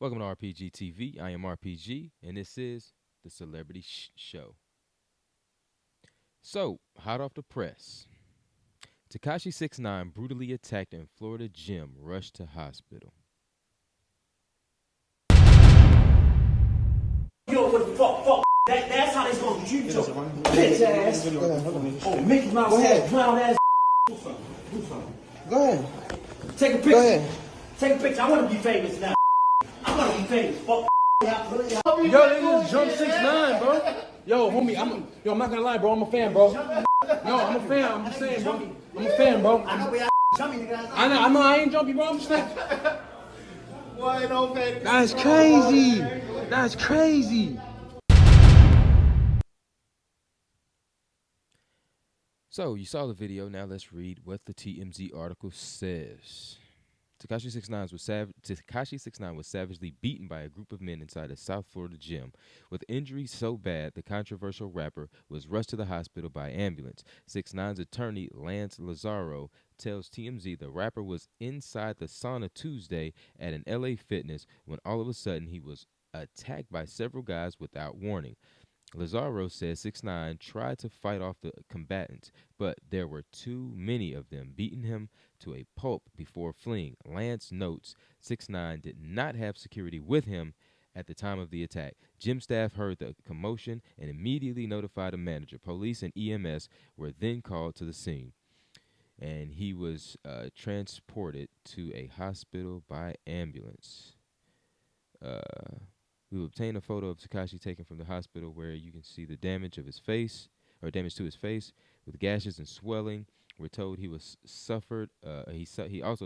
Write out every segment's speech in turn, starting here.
Welcome to RPG TV. I am RPG, and this is the Celebrity Show. So, hot off the press, Tekashi 6ix9ine brutally attacked in Florida gym, rushed to hospital. Yo, what the fuck? That's how they supposed to treat you, bitch ass. Oh, Mickey Mouse head, clown ass. Do something. Go ahead. Take a picture. Go ahead. Take a picture. I want to be famous now. I want to be famous. Fuck. Yo, they just jumped 6ix9ine, bro. Yo, homie, I'm not gonna lie, bro. I'm a fan, bro. Yo, I'm a fan. I'm just saying, bro. I'm a fan, bro. I know we out jumpy, nigga. I know, I ain't jumpy, bro. I'm just saying. Why no fan? That's crazy. That's crazy. So, you saw the video. Now let's read what the TMZ article says. Tekashi 6ix9ine was savagely beaten by a group of men inside a South Florida gym. With injuries so bad, the controversial rapper was rushed to the hospital by ambulance. 6ix9ine's attorney, Lance Lazaro, tells TMZ the rapper was inside the sauna Tuesday at an LA Fitness when all of a sudden he was attacked by several guys without warning. Lazaro says 6ix9ine tried to fight off the combatants, but there were too many of them, beating him to a pulp before fleeing. Lance notes 6ix9ine did not have security with him at the time of the attack. Gym staff heard the commotion and immediately notified a manager. Police and EMS were then called to the scene, and he was transported to a hospital by ambulance. We obtained a photo of Takashi taken from the hospital where you can see the damage of his face, or damage to his face, with gashes and swelling. We're told he also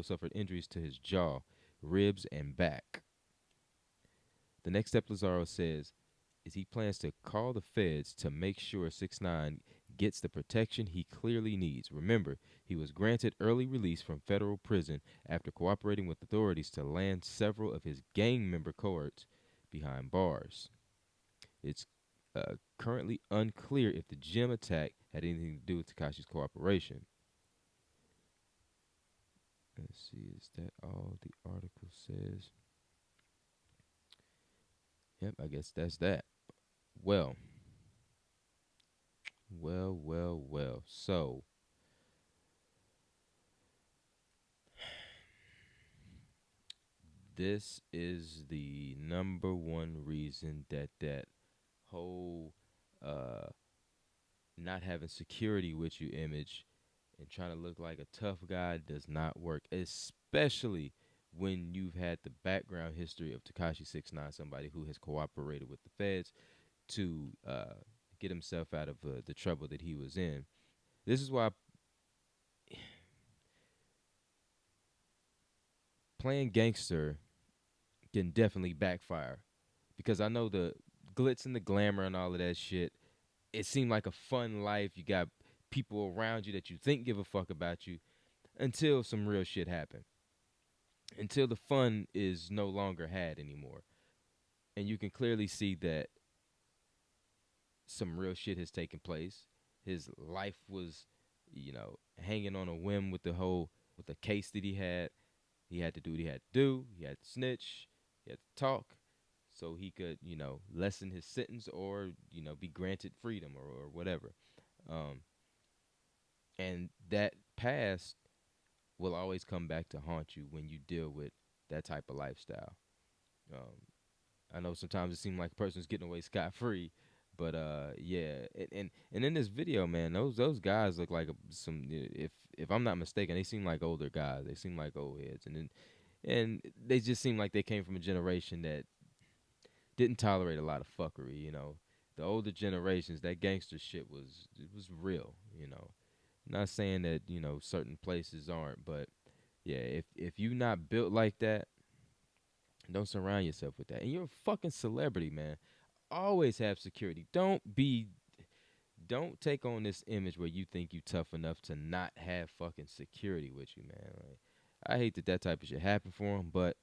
suffered injuries to his jaw, ribs, and back. The next step, Lazaro says, is he plans to call the feds to make sure 6ix9ine gets the protection he clearly needs. Remember, he was granted early release from federal prison after cooperating with authorities to land several of his gang member cohorts behind bars. It's currently unclear if the gym attack had anything to do with Tekashi's cooperation. Let's see, is that all the article says? Yep, I guess that's that. Well. So, this is the number one reason that whole not having security with you image and trying to look like a tough guy does not work, especially when you've had the background history of Tekashi 6ix9ine, somebody who has cooperated with the feds to get himself out of the trouble that he was in. This is why playing gangster can definitely backfire, because I know the glitz and the glamour and all of that shit, it seemed like a fun life. You got people around you that you think give a fuck about you until some real shit happen. Until the fun is no longer had anymore. And you can clearly see that some real shit has taken place. His life was, hanging on a whim with the case that he had. He had to do what he had to do. He had to snitch. He had to talk so he could, lessen his sentence or, be granted freedom or whatever. And that past will always come back to haunt you when you deal with that type of lifestyle. I know sometimes it seems like a person's getting away scot-free, but yeah. And in this video, man, those guys look like if I'm not mistaken, they seem like older guys. They seem like old heads, and they just seem like they came from a generation that didn't tolerate a lot of fuckery. The older generations, that gangster shit was real. Not saying that certain places aren't, but yeah, if you not built like that, don't surround yourself with that. And you're a fucking celebrity, man. Always have security. Don't take on this image where you think you tough enough to not have fucking security with you, man. Like, I hate that type of shit happened for him, but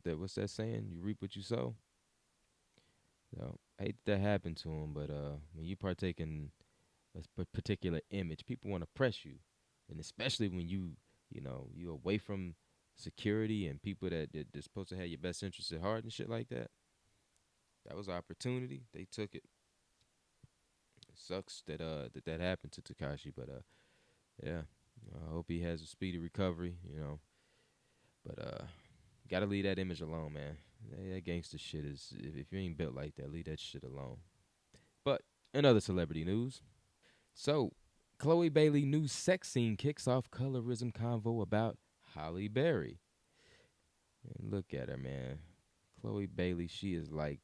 what's that saying? You reap what you sow. So I hate that happened to him, but when you partake in a particular image, people want to press you, and especially when you away from security and people that's supposed to have your best interests at heart and shit like that. That was an opportunity. They took it. It sucks that happened to Takashi, but yeah. I hope he has a speedy recovery, But gotta leave that image alone, man. That gangster shit is if you ain't built like that, leave that shit alone. But in other celebrity news, so Chloe Bailey new sex scene kicks off colorism convo about Halle Berry. And look at her, man. Chloe Bailey, she is like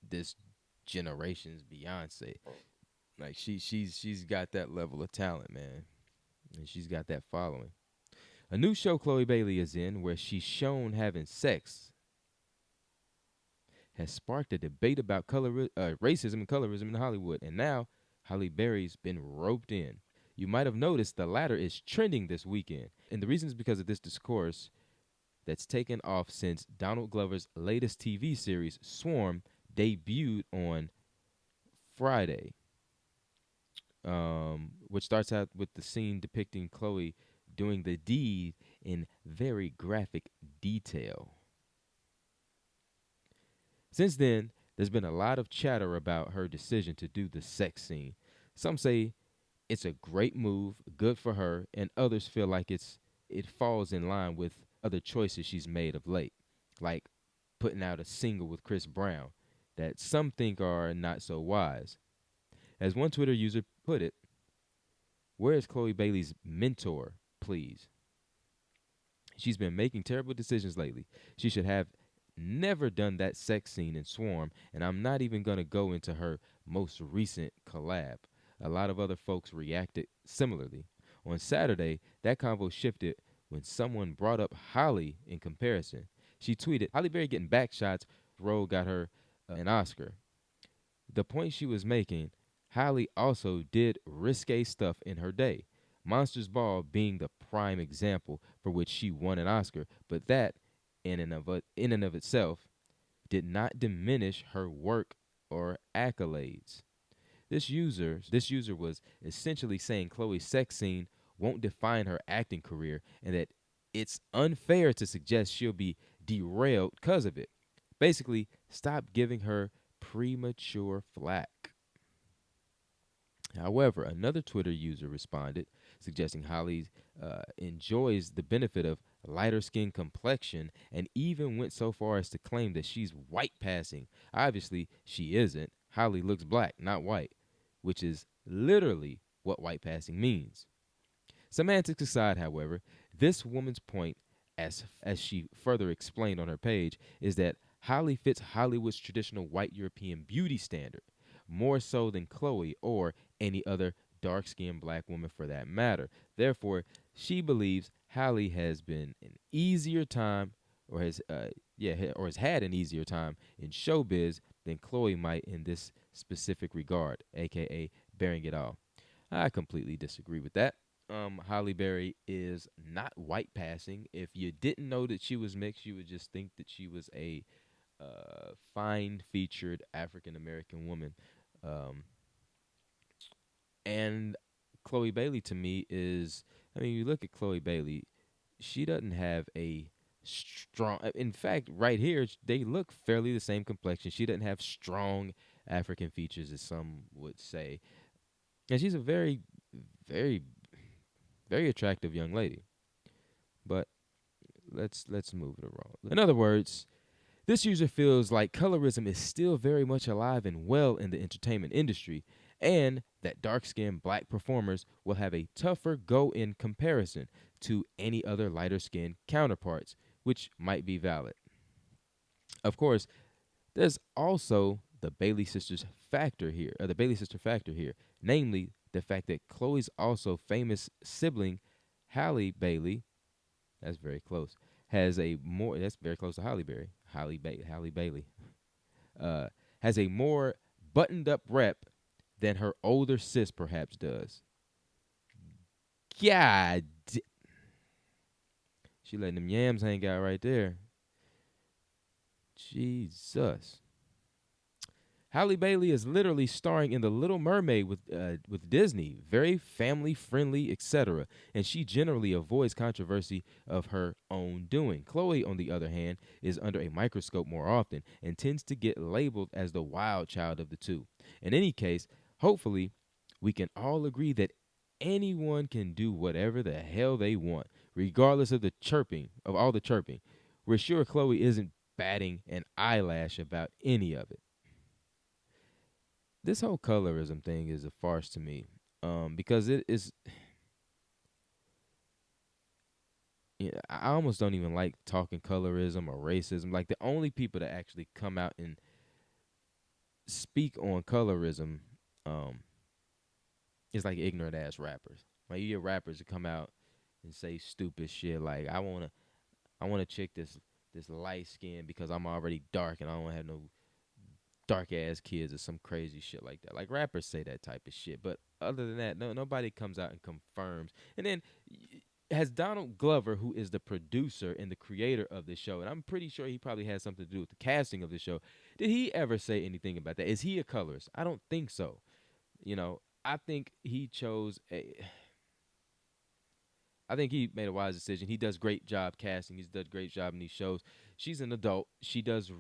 this generation's Beyonce. Like she's got that level of talent, man. And she's got that following. A new show Chloe Bailey is in, where she's shown having sex, has sparked a debate about racism and colorism in Hollywood, and now Halle Berry's been roped in. You might have noticed the latter is trending this weekend, and the reason is because of this discourse that's taken off since Donald Glover's latest TV series, Swarm, debuted on Friday, which starts out with the scene depicting Chloe doing the deed in very graphic detail. Since then, there's been a lot of chatter about her decision to do the sex scene. Some say it's a great move, good for her, and others feel like it falls in line with other choices she's made of late, like putting out a single with Chris Brown that some think are not so wise. As one Twitter user put it, where is Chloe Bailey's mentor, please? She's been making terrible decisions lately. She should have never done that sex scene in Swarm, and I'm not even going to go into her most recent collab. A lot of other folks reacted similarly. On Saturday, that convo shifted when someone brought up Holly in comparison. She tweeted, Halle Berry getting back shots, role got her an Oscar. The point she was making, Halle also did risque stuff in her day. Monsters Ball being the prime example for which she won an Oscar, but that, in and of itself, did not diminish her work or accolades. This user was essentially saying Chloe's sex scene won't define her acting career and that it's unfair to suggest she'll be derailed because of it. Basically, stop giving her premature flack. However, another Twitter user responded, suggesting Holly enjoys the benefit of lighter skin complexion and even went so far as to claim that she's white passing. Obviously, she isn't. Holly looks black, not white, which is literally what white passing means. Semantics aside, however, this woman's point, as she further explained on her page, is that Holly fits Hollywood's traditional white European beauty standard, more so than Chloe or any other dark-skinned black woman for that matter. Therefore, she believes Holly has been an easier time or has had an easier time in showbiz than Chloe might in this specific regard, aka bearing it all. I completely disagree with that. Halle Berry is not white passing. If you didn't know that she was mixed, you would just think that she was a fine featured African American woman. And Chloe Bailey to me is, I mean, you look at Chloe Bailey, she doesn't have a strong, in fact, right here, they look fairly the same complexion. She doesn't have strong African features, as some would say. And she's a very, very, very attractive young lady. But let's move it around. In other words, this user feels like colorism is still very much alive and well in the entertainment industry, and that dark-skinned black performers will have a tougher go in comparison to any other lighter-skinned counterparts, which might be valid. Of course, there's also the Bailey sisters factor here, namely the fact that Chloe's also famous sibling, Halle Bailey, that's very close, that's very close to Halle Berry, Halle Bailey, has a more buttoned up rep than her older sis perhaps does. God, she letting them yams hang out right there. Jesus. Halle Bailey is literally starring in The Little Mermaid with Disney, very family friendly, etc. And she generally avoids controversy of her own doing. Chloe, on the other hand, is under a microscope more often and tends to get labeled as the wild child of the two. In any case, hopefully, we can all agree that anyone can do whatever the hell they want, regardless of all the chirping. We're sure Chloe isn't batting an eyelash about any of it. This whole colorism thing is a farce to me, because it is. Yeah, I almost don't even like talking colorism or racism. Like, the only people that actually come out and speak on colorism, is like ignorant ass rappers. Like, you get rappers that come out and say stupid shit like, I wanna chick this light skin because I'm already dark and I don't have no dark ass kids or some crazy shit like that. Like, rappers say that type of shit, but other than that, nobody comes out and confirms. And then has Donald Glover, who is the producer and the creator of this show, and I'm pretty sure he probably has something to do with the casting of the show, did he ever say anything about that? Is he a colorist? I don't think so. I think he chose I think he made a wise decision. He does great job casting. He's done a great job in these shows. She's an adult. She does,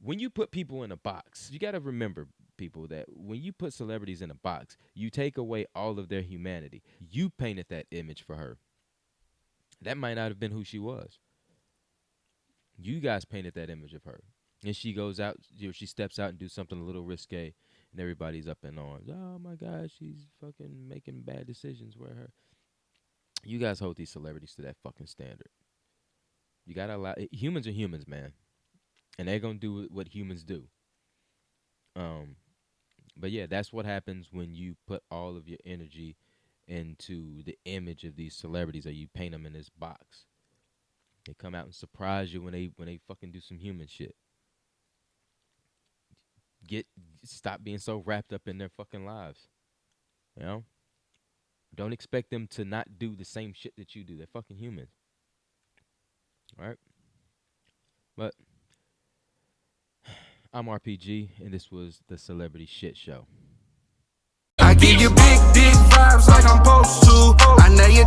when you put people in a box, you got to remember, people, that when you put celebrities in a box, you take away all of their humanity. You painted that image for her. That might not have been who she was. You guys painted that image of her. And she goes out, she steps out and do something a little risque, and everybody's up in arms. Oh my God, she's fucking making bad decisions. Where her? You guys hold these celebrities to that fucking standard. You gotta allow humans are humans, man, and they're gonna do what humans do. But yeah, that's what happens when you put all of your energy into the image of these celebrities, or you paint them in this box. They come out and surprise you when they fucking do some human shit. Stop being so wrapped up in their fucking lives. Don't expect them to not do the same shit that you do. They're fucking human. All right? But I'm RPG, and this was the Celebrity Shit Show. I give you big, big vibes like I'm supposed to. I know you